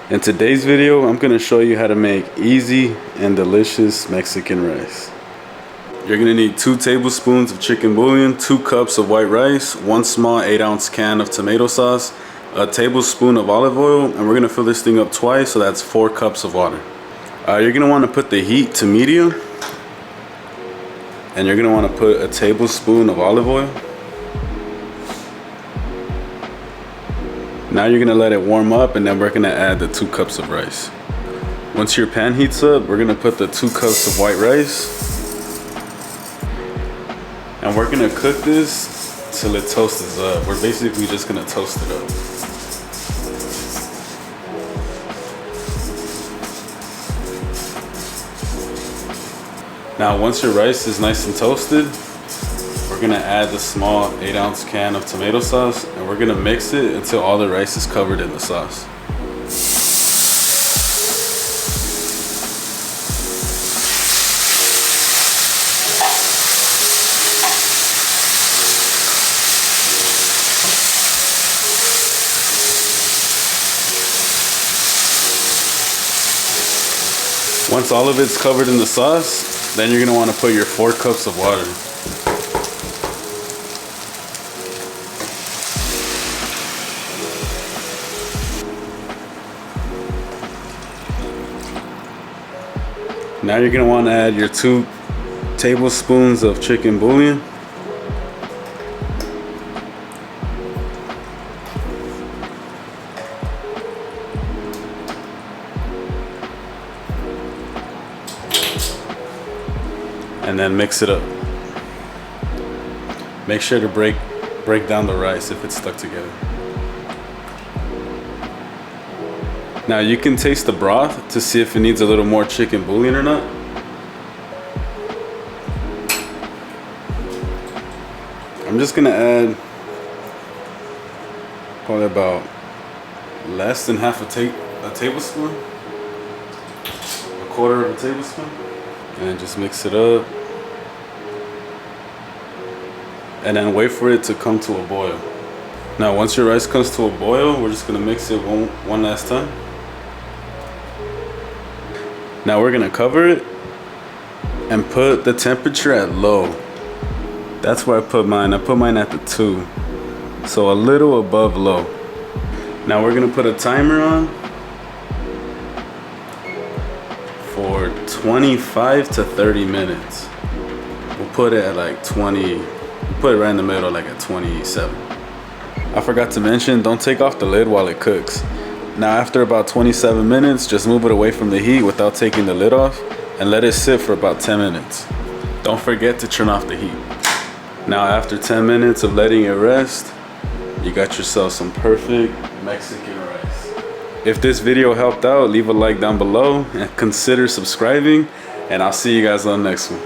In today's video, I'm gonna show you how to make easy and delicious Mexican rice. You're gonna need 2 tablespoons of chicken bouillon, 2 cups of white rice, 1 small 8-ounce can of tomato sauce, a tablespoon of olive oil, and we're gonna fill this thing up twice, so that's 4 cups of water. You're gonna wanna put the heat to medium, and you're gonna wanna put a tablespoon of olive oil. Now you're gonna let it warm up, and then we're gonna add the 2 cups of rice. Once your pan heats up, we're gonna put the 2 cups of white rice, and we're gonna cook this till it toasts up. We're basically just gonna toast it up. Now once your rice is nice and toasted, we're gonna add the small 8-ounce can of tomato sauce, and we're gonna mix it until all the rice is covered in the sauce. Once all of it's covered in the sauce, then you're gonna wanna put your 4 cups of water. Now you're gonna wanna add your 2 tablespoons of chicken bouillon. And then mix it up. Make sure to break down the rice if it's stuck together. Now you can taste the broth to see if it needs a little more chicken bouillon or not. I'm just gonna add probably about less than half a tablespoon, a quarter of a tablespoon, and then just mix it up. And then wait for it to come to a boil. Now once your rice comes to a boil, we're just gonna mix it one last time. Now we're gonna cover it and put the temperature at low. That's where I put mine. I put mine at the 2, so a little above low. Now we're gonna put a timer on for 25 to 30 minutes. We'll put it at like 20, put it right in the middle, like at 27. I forgot to mention, don't take off the lid while it cooks. Now after about 27 minutes, just move it away from the heat without taking the lid off and let it sit for about 10 minutes. Don't forget to turn off the heat. Now after 10 minutes of letting it rest, you got yourself some perfect Mexican rice. If this video helped out, leave a like down below and consider subscribing, and I'll see you guys on the next one.